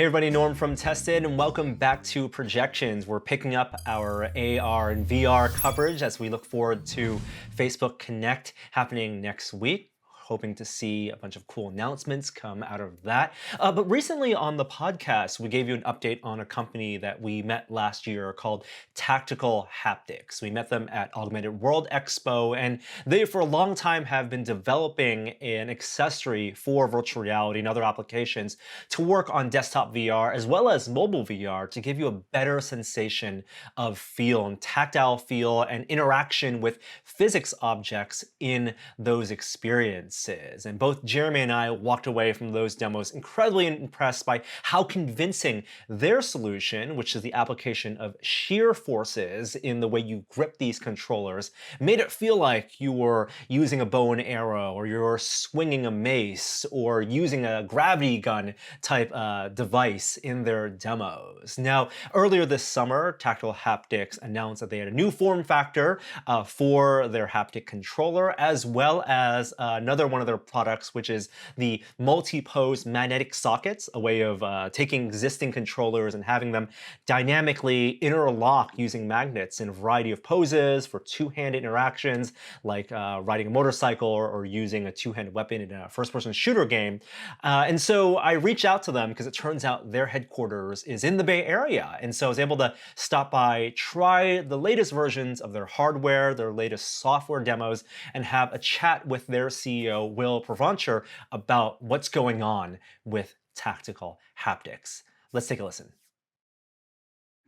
Hey everybody, Norm from Tested, and welcome back to Projections. We're picking up our AR and VR coverage as we look forward to Facebook Connect happening next week. Hoping to see a bunch of cool announcements come out of that. But recently on the podcast, we gave you an update on a company that we met last year called Tactical Haptics. We met them at Augmented World Expo, and they for a long time have been developing an accessory for virtual reality and other applications to work on desktop VR as well as mobile VR to give you a better sensation of feel and tactile feel and interaction with physics objects in those experiences. And both Jeremy and I walked away from those demos incredibly impressed by how convincing their solution, which is the application of shear forces in the way you grip these controllers, made it feel like you were using a bow and arrow, or you're swinging a mace, or using a gravity gun type device in their demos. Now, earlier this summer, Tactical Haptics announced that they had a new form factor for their haptic controller, as well as another one of their products, which is the multi-pose magnetic sockets, a way of taking existing controllers and having them dynamically interlock using magnets in a variety of poses for two-handed interactions, like riding a motorcycle or using a two-handed weapon in a first-person shooter game. And so I reached out to them because it turns out their headquarters is in the Bay Area. And so I was able to stop by, try the latest versions of their hardware, their latest software demos, and have a chat with their CEO, Will Provancher, about what's going on with Tactical Haptics. Let's take a listen.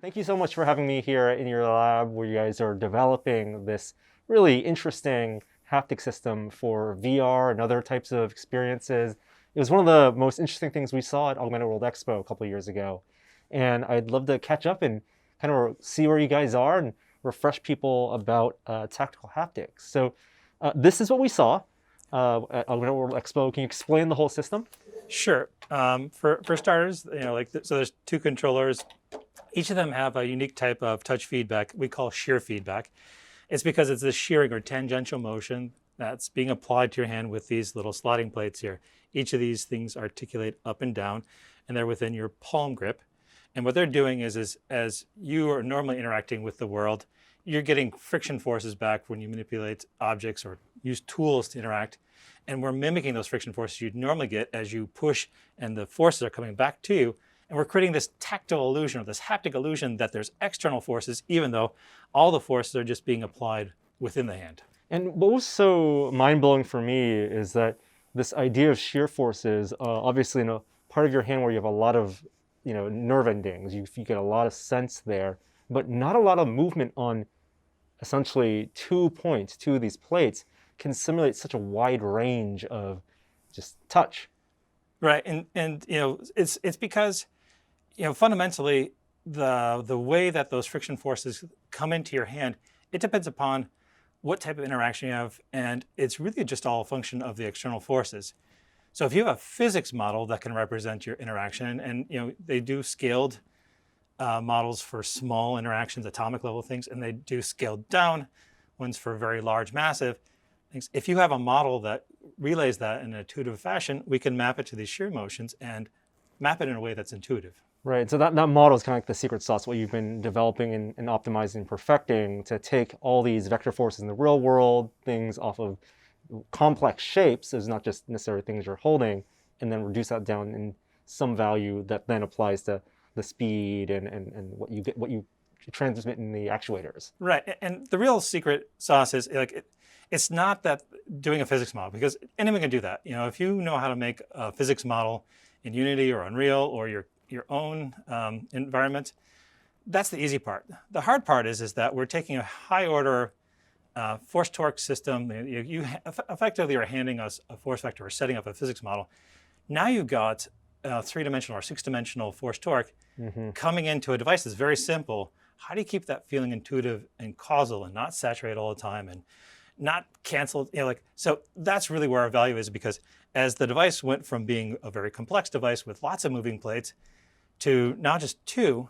Thank you so much for having me here in your lab where you guys are developing this really interesting haptic system for VR and other types of experiences. It was one of the most interesting things we saw at Augmented World Expo a couple of years ago. And I'd love to catch up and kind of see where you guys are and refresh people about Tactical Haptics. So this is what we saw at Augmented World Expo. Can you explain the whole system? Sure. For starters, so there's two controllers. Each of them have a unique type of touch feedback we call shear feedback. It's because it's the shearing or tangential motion that's being applied to your hand with these little sliding plates here. Each of these things articulate up and down, and they're within your palm grip. And what they're doing is as you are normally interacting with the world, you're getting friction forces back when you manipulate objects or use tools to interact. And we're mimicking those friction forces you'd normally get as you push and the forces are coming back to you. And we're creating this tactile illusion or this haptic illusion that there's external forces, even though all the forces are just being applied within the hand. And what was so mind-blowing for me is that this idea of shear forces, obviously in a part of your hand where you have a lot of nerve endings, you get a lot of sense there, but not a lot of movement on essentially 2 points, two of these plates can simulate such a wide range of just touch. Right, and it's because fundamentally the way that those friction forces come into your hand, it depends upon what type of interaction you have, and it's really just all a function of the external forces. So if you have a physics model that can represent your interaction, and they do scaled models for small interactions, atomic level things, and they do scaled down ones for very large, massive things. If you have a model that relays that in an intuitive fashion, we can map it to these shear motions and map it in a way that's intuitive. Right, so that model is kind of like the secret sauce, what you've been developing and optimizing and perfecting to take all these vector forces in the real world, things off of complex shapes, is not just necessarily things you're holding, and then reduce that down in some value that then applies to the speed and what you transmit in the actuators. Right, and the real secret sauce is it's not that doing a physics model, because anyone can do that. If you know how to make a physics model in Unity or Unreal or your own environment, that's the easy part. The hard part is that we're taking a high order force torque system. You effectively are handing us a force vector or setting up a physics model. Now you've got three-dimensional or six-dimensional force torque coming into a device that's very simple. How do you keep that feeling intuitive and causal and not saturate all the time and not canceled? So that's really where our value is, because as the device went from being a very complex device with lots of moving plates to now just two,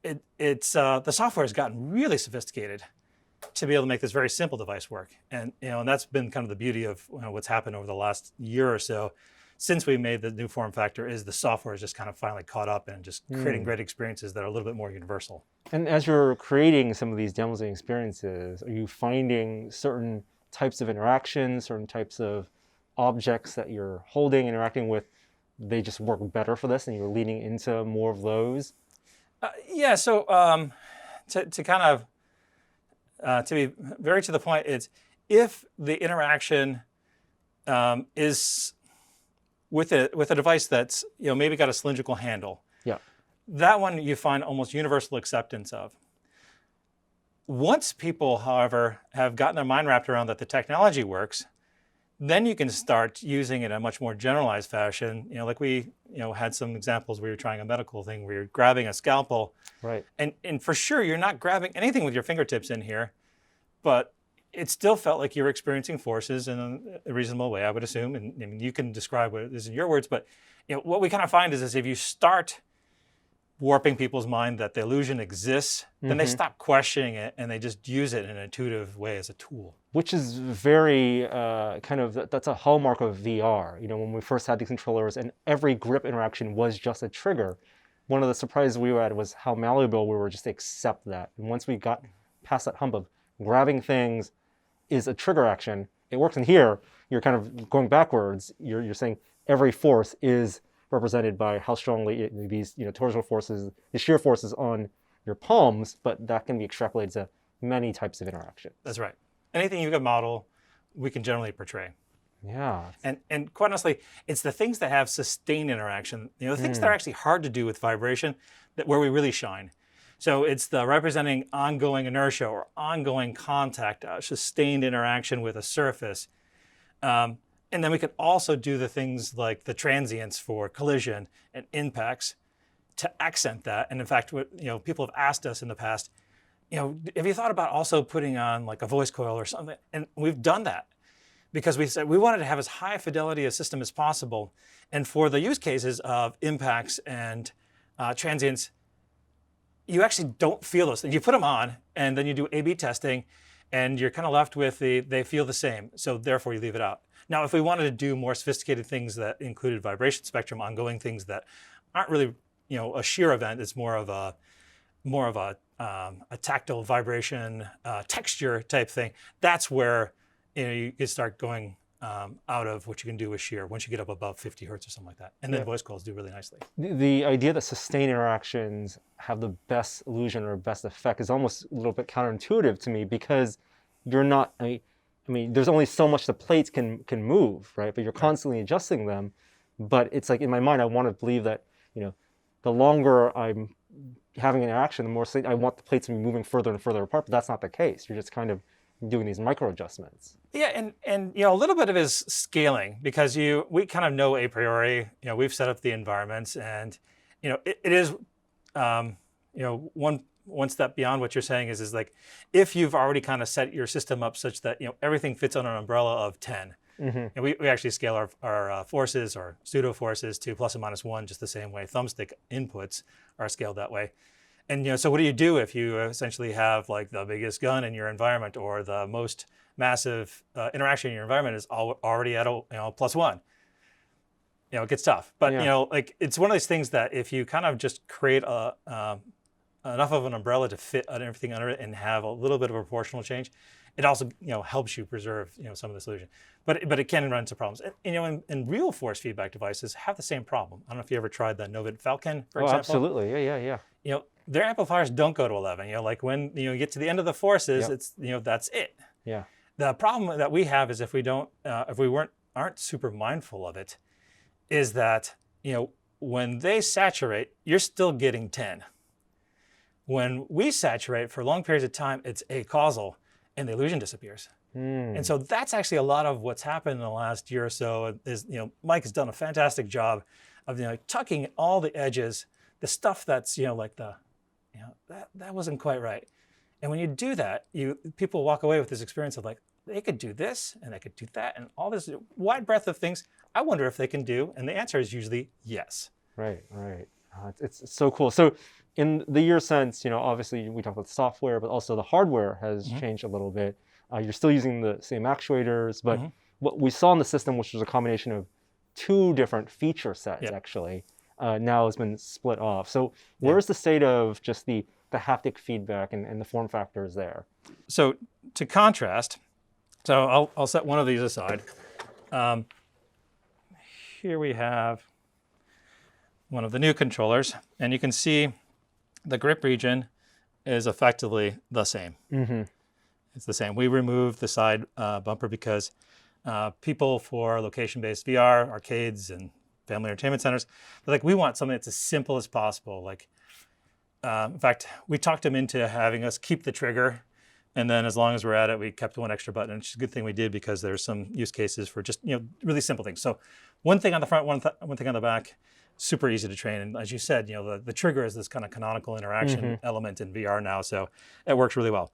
the software has gotten really sophisticated to be able to make this very simple device work. And and that's been kind of the beauty of what's happened over the last year or so, since we made the new form factor is the software is just kind of finally caught up and just creating great experiences that are a little bit more universal. And as you're creating some of these demos and experiences, are you finding certain types of interactions, certain types of objects that you're holding, interacting with, they just work better for this and you're leaning into more of those? Yeah, so to kind of, to be very to the point, it's if the interaction is with a device that's maybe got a cylindrical handle, Yeah. that one you find almost universal acceptance of. Once people, however, have gotten their mind wrapped around that the technology works, then you can start using it in a much more generalized fashion. Like we had some examples where you're trying a medical thing where you're grabbing a scalpel. Right. And for sure, you're not grabbing anything with your fingertips in here, but it still felt like you were experiencing forces in a reasonable way, I would assume. And I mean, you can describe what it is in your words, but what we kind of find is if you start warping people's mind that the illusion exists, then they stop questioning it and they just use it in an intuitive way as a tool. Which is very that's a hallmark of VR. When we first had the controllers and every grip interaction was just a trigger, one of the surprises we had was how malleable we were just to accept that. And once we got past that hump of grabbing things is a trigger action, it works in here, you're kind of going backwards. You're saying every force is represented by how strongly these torsional forces, the shear forces on your palms, but that can be extrapolated to many types of interaction. That's right. Anything you can model, we can generally portray. Yeah. And quite honestly, it's the things that have sustained interaction, the things that are actually hard to do with vibration, where we really shine. So it's the representing ongoing inertia or ongoing contact, sustained interaction with a surface. And then we can also do the things like the transients for collision and impacts to accent that. And in fact, what people have asked us in the past, have you thought about also putting on like a voice coil or something? And we've done that because we said we wanted to have as high fidelity a system as possible. And for the use cases of impacts and transients, you actually don't feel those things. You put them on and then you do A/B testing and you're kind of left with they feel the same. So therefore you leave it out. Now, if we wanted to do more sophisticated things that included vibration spectrum, ongoing things that aren't really, a shear event, it's more of a tactile vibration texture type thing. That's where you can start going out of what you can do with shear once you get up above 50 hertz or something like that. And then voice coils do really nicely. The idea that sustained interactions have the best illusion or best effect is almost a little bit counterintuitive to me because you're not. I mean, there's only so much the plates can move, right? But you're constantly adjusting them. But it's like in my mind, I want to believe that the longer I'm having an interaction, the more I want the plates to be moving further and further apart. But that's not the case. You're just kind of doing these micro adjustments. Yeah, and a little bit of it is scaling because we kind of know a priori. We've set up the environments, and it is one step beyond what you're saying is like if you've already kind of set your system up such that everything fits under an umbrella of 10. And we actually scale our forces or pseudo forces to plus or minus 1 just the same way. Thumbstick inputs are scaled that way. And so what do you do if you essentially have like the biggest gun in your environment or the most massive interaction in your environment is already at plus 1? It gets tough. But like it's one of those things that if you kind of just create enough of an umbrella to fit everything under it and have a little bit of a proportional change, it also helps you preserve some of the solution. But it can run into problems. And real force feedback devices have the same problem. I don't know if you ever tried the Novit Falcon, for example. Absolutely, yeah. Their amplifiers don't go to 11. Like when you get to the end of the forces, it's that's it. Yeah. The problem that we have is if we aren't super mindful of it, is that when they saturate, you're still getting 10. When we saturate for long periods of time, it's acausal, and the illusion disappears. And so that's actually a lot of what's happened in the last year or so. Is Mike has done a fantastic job of tucking all the edges, the stuff that's like that wasn't quite right. And when you do that, people walk away with this experience of like they could do this and they could do that and all this wide breadth of things. I wonder if they can do, and the answer is usually yes. Right. It's so cool. So in the year since, obviously we talked about the software, but also the hardware has changed a little bit. You're still using the same actuators, but what we saw in the system, which was a combination of two different feature sets, Yep. actually. Now has been split off. So where's the state of just the haptic feedback and the form factors there? So to contrast, so I'll set one of these aside. Here we have one of the new controllers, and you can see the grip region is effectively the same. It's the same. We removed the side bumper because people for location-based VR, arcades, and family entertainment centers, they're like, we want something that's as simple as possible. Like, in fact, we talked them into having us keep the trigger, and then as long as we're at it, we kept one extra button. It's a good thing we did because there's some use cases for just really simple things. So one thing on the front, one thing on the back. Super easy to train, and as you said, the trigger is this kind of canonical interaction element in VR now, so it works really well.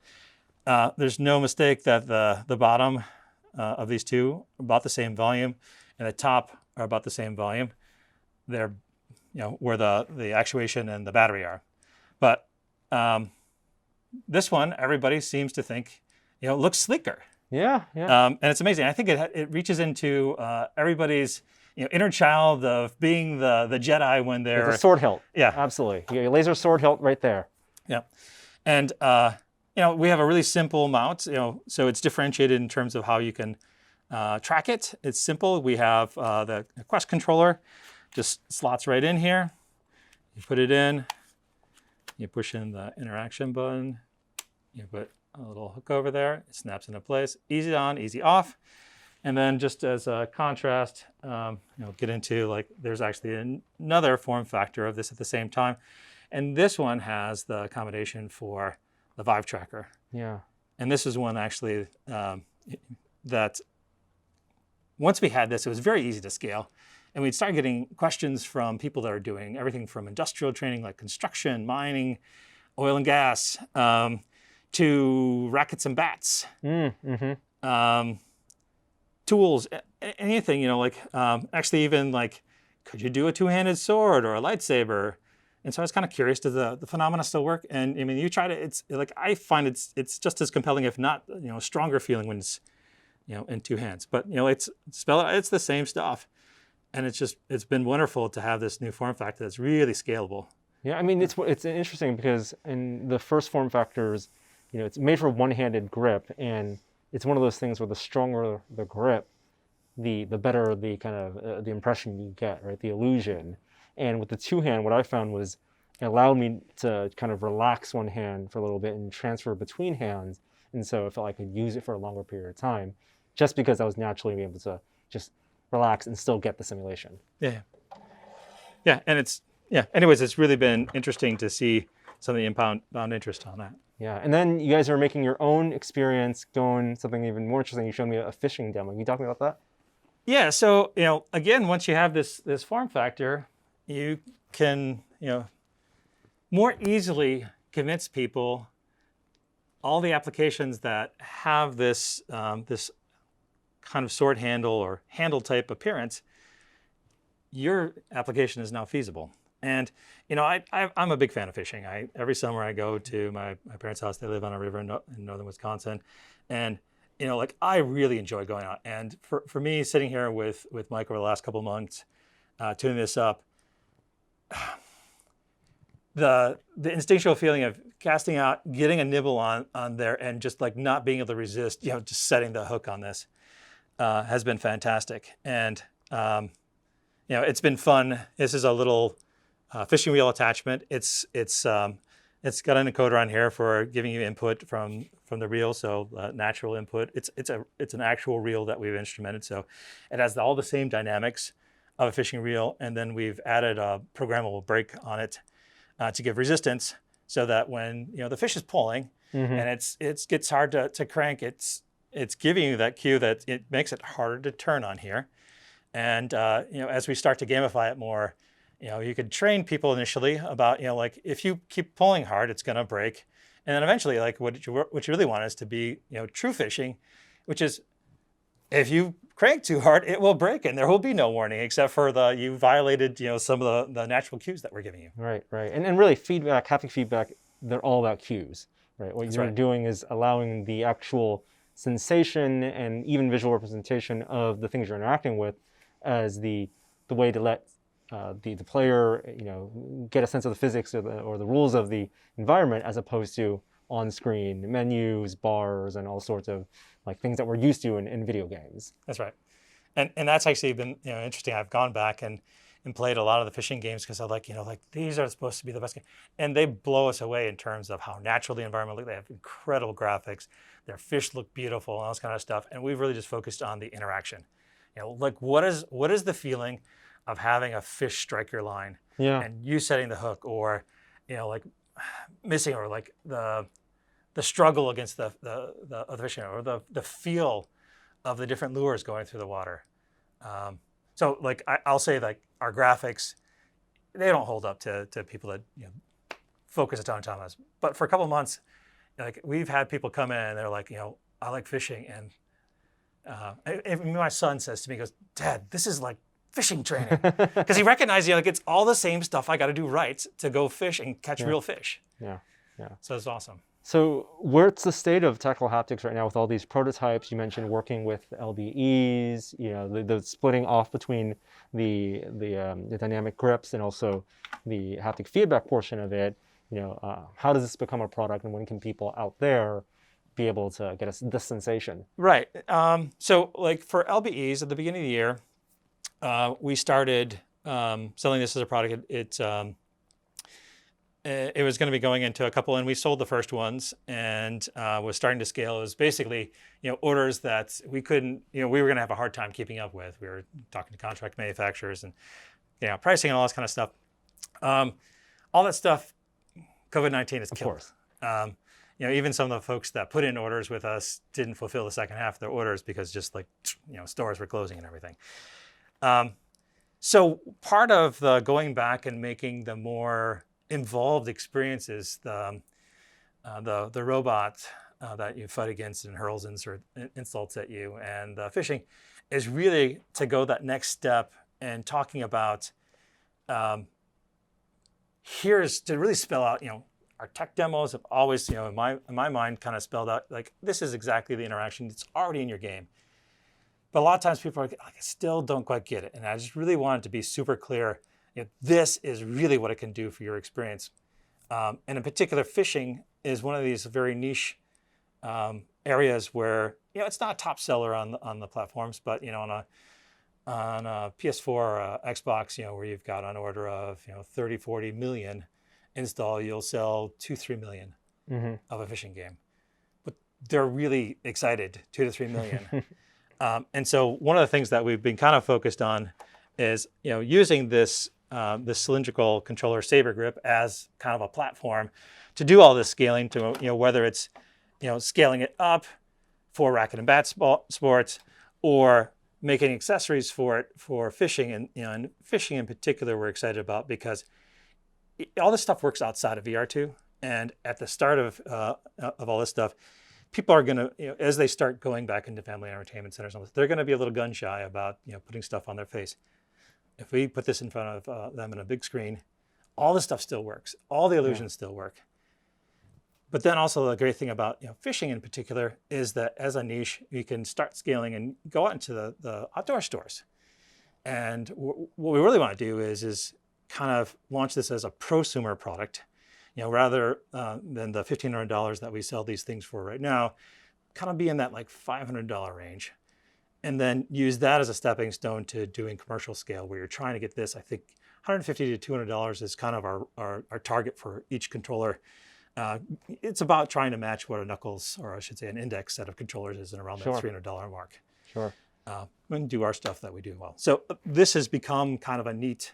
There's no mistake that the bottom of these two are about the same volume, and the top are about the same volume. They're where the actuation and the battery are, but this one everybody seems to think looks sleeker. Yeah. And it's amazing. I think it reaches into everybody's inner child of being the Jedi when they're the sword hilt. Yeah, absolutely. You got your laser sword hilt right there. Yeah, and we have a really simple mount. So it's differentiated in terms of how you can track it. It's simple. We have the Quest controller, just slots right in here. You put it in. You push in the interaction button. You put a little hook over there. It snaps into place. Easy on, easy off. And then just as a contrast, get into there's actually another form factor of this at the same time. And this one has the accommodation for the Vive Tracker. Yeah. And this is one actually that once we had this, it was very easy to scale. And we'd start getting questions from people that are doing everything from industrial training, like construction, mining, oil and gas, to rackets and bats. Tools, anything, actually even could you do a two-handed sword or a lightsaber? And so I was kind of curious, does the phenomena still work? And I mean, you tried it, it's I find it's just as compelling, if not, stronger feeling when it's, in two hands. But, it's the same stuff. And it's been wonderful to have this new form factor that's really scalable. Yeah, I mean, it's interesting because in the first form factors, it's made for one-handed grip, and it's one of those things where the stronger the grip, the better the kind of the impression you get, right? The illusion. And with the two-hand, what I found was it allowed me to kind of relax one hand for a little bit and transfer between hands. And so I felt like I could use it for a longer period of time, just because I was naturally able to just relax and still get the simulation. Yeah. And anyways, it's really been interesting to see some of the inbound interest on that. Yeah, and then you guys are making your own experience going something even more interesting. You showed me a fishing demo. Can you talk about that? Yeah, so, again, once you have this form factor, you can, more easily convince people all the applications that have this this kind of sword handle or handle type appearance, your application is now feasible. And I'm a big fan of fishing. Every summer I go to my parents' house. They live on a river in northern Wisconsin, and I really enjoy going out. And for me, sitting here with Mike over the last couple of months, tuning this up, the instinctual feeling of casting out, getting a nibble on there, and just not being able to resist, just setting the hook on this has been fantastic. And it's been fun. This is a little fishing reel attachment. It's got an encoder on here for giving you input from the reel, so natural input. It's an actual reel that we've instrumented, so it has all the same dynamics of a fishing reel, and then we've added a programmable brake on it to give resistance, so that when the fish is pulling and it gets hard to crank, it's giving you that cue that it makes it harder to turn on here. And as we start to gamify it more, you could train people initially about, if you keep pulling hard, it's going to break. And then eventually, what you really want is to be, true fishing, which is if you crank too hard, it will break, and there will be no warning except for you violated, some of the natural cues that we're giving you. Right. And really, feedback, haptic feedback, they're all about cues, right? What you're doing is allowing the actual sensation and even visual representation of the things you're interacting with as the way to let the player, get a sense of the physics or the rules of the environment, as opposed to on-screen menus, bars, and all sorts of like things that we're used to in video games. That's right. And that's actually been interesting. I've gone back and played a lot of the fishing games because I'm like, these are supposed to be the best game. And they blow us away in terms of how natural the environment looks. They have incredible graphics. Their fish look beautiful and all this kind of stuff. And we've really just focused on the interaction. Like what is the feeling of having a fish strike your line and you setting the hook, or, like missing, or like the struggle against the fishing, or the feel of the different lures going through the water. So like I'll say, like, our graphics, they don't hold up to people that focus a ton of time on us. But for a couple of months, like, we've had people come in and they're like, I like fishing, and my son says to me, he goes, "Dad, this is like fishing training," because he recognizes like it's all the same stuff I got to do right to go fish and catch real fish. Yeah. So it's awesome. So where's the state of Tactical Haptics right now with all these prototypes? You mentioned working with LBEs, the splitting off between the dynamic grips and also the haptic feedback portion of it. How does this become a product, and when can people out there be able to get this sensation? Right. So like for LBEs at the beginning of the year, we started selling this as a product. It was going to be going into a couple, and we sold the first ones, and was starting to scale. It was basically, orders that we couldn't, we were going to have a hard time keeping up with. We were talking to contract manufacturers and, pricing and all this kind of stuff. All that stuff, COVID-19 has killed. Of course. Even some of the folks that put in orders with us didn't fulfill the second half of their orders because just like, stores were closing and everything. So part of the going back and making the more involved experiences, the robot that you fight against and hurls insults at you, and fishing, is really to go that next step and talking about here's to really spell out, our tech demos have always, in my mind, kind of spelled out like this is exactly the interaction that's already in your game. But a lot of times people are like, I still don't quite get it, and I just really want it to be super clear. This is really what it can do for your experience. And in particular, fishing is one of these very niche areas where it's not a top seller on the platforms, but on a PS4 or Xbox, where you've got on order of 30, 40 million install, you'll sell 2-3 million of a fishing game. But they're really excited, 2 to 3 million. And so one of the things that we've been kind of focused on is using this cylindrical controller SaberGrip as kind of a platform to do all this scaling, to whether it's scaling it up for racket and bat sports, or making accessories for it for fishing. And fishing in particular we're excited about because all this stuff works outside of VR too. And at the start of all this stuff, people are going to, as they start going back into family entertainment centers, they're going to be a little gun shy about putting stuff on their face. If we put this in front of them in a big screen, all this stuff still works. All the illusions still work. But then also the great thing about fishing in particular is that as a niche, you can start scaling and go out into the outdoor stores. And what we really want to do is kind of launch this as a prosumer product, rather than the $1,500 that we sell these things for right now, kind of be in that like $500 range. And then use that as a stepping stone to doing commercial scale, where you're trying to get this. I think $150 to $200 is kind of our target for each controller. It's about trying to match what a Knuckles, or I should say an Index set of controllers is, in around that $300 mark. Sure. And do our stuff that we do well. So this has become kind of a neat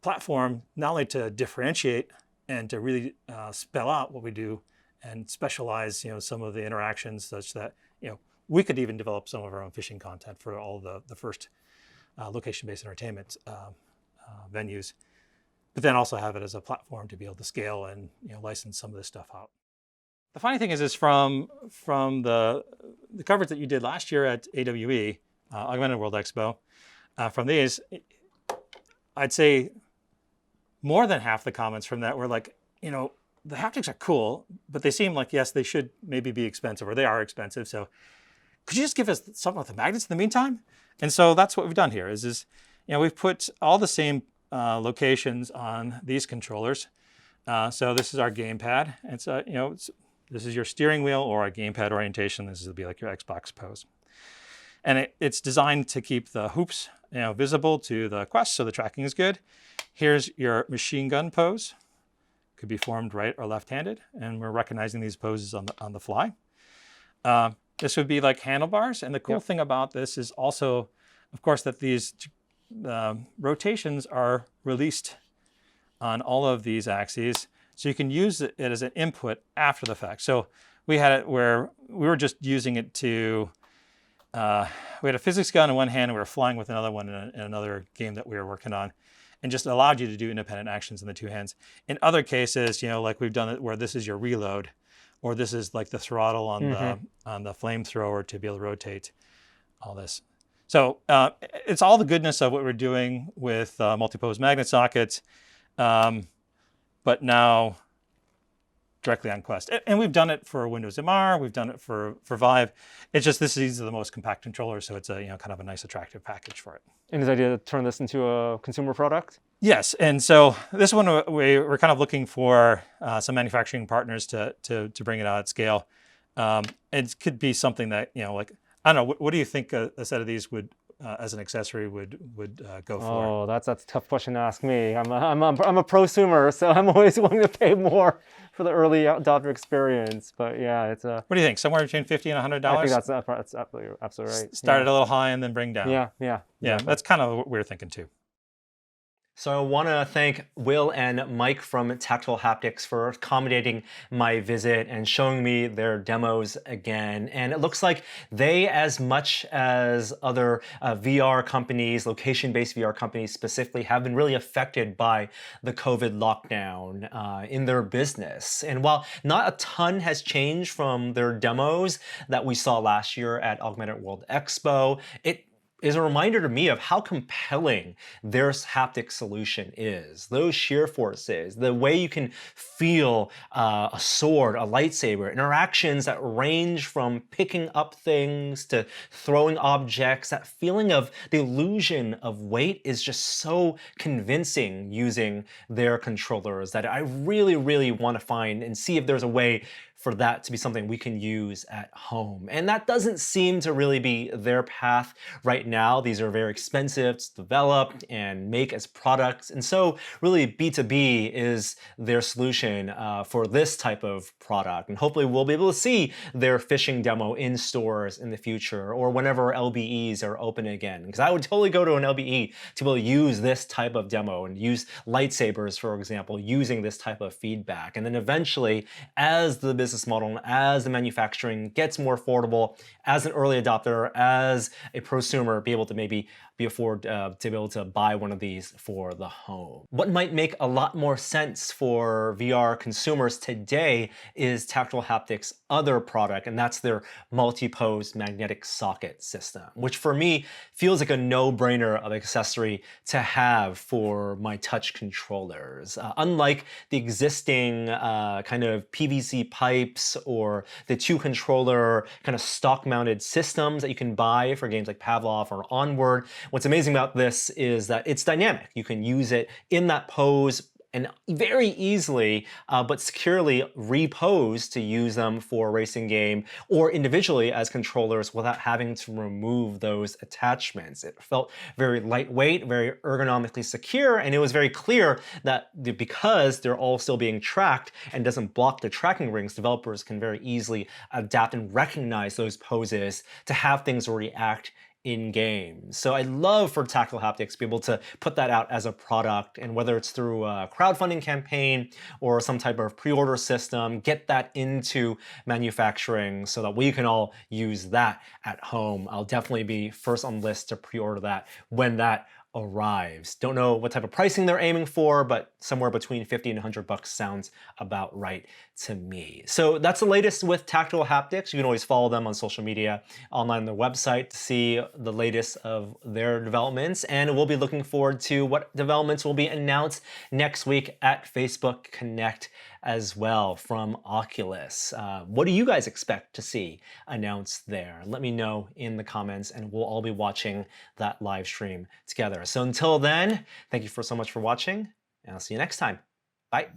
platform, not only to differentiate and to really spell out what we do and specialize, some of the interactions such that, we could even develop some of our own fishing content for all the first location-based entertainment venues, but then also have it as a platform to be able to scale and license some of this stuff out. The funny thing is from the coverage that you did last year at AWE, Augmented World Expo, from these, I'd say more than half the comments from that were like, the haptics are cool, but they seem like, yes, they should maybe be expensive, or they are expensive. So could you just give us something with the magnets in the meantime? And so that's what we've done here is we've put all the same locations on these controllers. So this is our gamepad. It's this is your steering wheel or a gamepad orientation. This would be like your Xbox pose. And it's designed to keep the hoops visible to the Quest, so the tracking is good. Here's your machine gun pose. Could be formed right or left-handed, and we're recognizing these poses on the fly. This would be like handlebars, and the cool thing about this is also, of course, that these rotations are released on all of these axes, so you can use it as an input after the fact. So we had it where we were just using it to, we had a physics gun in one hand and we were flying with another one in another game that we were working on, and just allowed you to do independent actions in the two hands. In other cases, like we've done it where this is your reload, or this is like the throttle on the flamethrower to be able to rotate all this. So it's all the goodness of what we're doing with multi-pose magnet sockets, but now directly on Quest. And we've done it for Windows MR, we've done it for Vive. It's just these are the most compact controllers, so it's a kind of a nice attractive package for it. And is the idea to turn this into a consumer product? Yes, and so this one we're kind of looking for some manufacturing partners to bring it out at scale. It could be something that like, I don't know. What do you think a set of these would, as an accessory, would go for? Oh, that's a tough question to ask me. I'm a prosumer, so I'm always willing to pay more for the early adopter experience. But yeah, it's a. What do you think? Somewhere between $50 and $100? I think that's absolutely right. Start at a little high and then bring down. Yeah. Exactly. That's kind of what we're thinking too. So I want to thank Will and Mike from Tactical Haptics for accommodating my visit and showing me their demos again. And it looks like they, as much as other VR companies, location-based VR companies specifically, have been really affected by the COVID lockdown in their business. And while not a ton has changed from their demos that we saw last year at Augmented World Expo, it is a reminder to me of how compelling their haptic solution is. Those shear forces, the way you can feel a sword, a lightsaber, interactions that range from picking up things to throwing objects, that feeling of the illusion of weight is just so convincing using their controllers that I really, really want to find and see if there's a way for that to be something we can use at home. And that doesn't seem to really be their path right now. These are very expensive to develop and make as products. And so really B2B is their solution for this type of product. And hopefully we'll be able to see their fishing demo in stores in the future or whenever LBEs are open again. Because I would totally go to an LBE to be able to use this type of demo and use lightsabers, for example, using this type of feedback. And then eventually, as the business model and as the manufacturing gets more affordable, as an early adopter, as a prosumer, be able to maybe afford to be able to buy one of these for the home. What might make a lot more sense for VR consumers today is Tactical Haptics' other product, and that's their multi-pose magnetic socket system, which for me feels like a no-brainer of accessory to have for my touch controllers. Unlike the existing kind of PVC pipes or the two controller kind of stock-mounted systems that you can buy for games like Pavlov or Onward, what's amazing about this is that it's dynamic. You can use it in that pose and very easily, but securely repose to use them for a racing game or individually as controllers without having to remove those attachments. It felt very lightweight, very ergonomically secure, and it was very clear that because they're all still being tracked and doesn't block the tracking rings, developers can very easily adapt and recognize those poses to have things react in-game. So I'd love for Tactical Haptics to be able to put that out as a product, and whether it's through a crowdfunding campaign or some type of pre-order system, get that into manufacturing so that we can all use that at home. I'll definitely be first on the list to pre-order that when that arrives. Don't know what type of pricing they're aiming for, but somewhere between 50 and 100 bucks sounds about right to me. So that's the latest with Tactical Haptics. You can always follow them on social media, online on their website to see the latest of their developments. And we'll be looking forward to what developments will be announced next week at Facebook Connect as well from Oculus. What do you guys expect to see announced there? Let me know in the comments, and we'll all be watching that live stream together. So until then, thank you so much for watching, and I'll see you next time. Bye.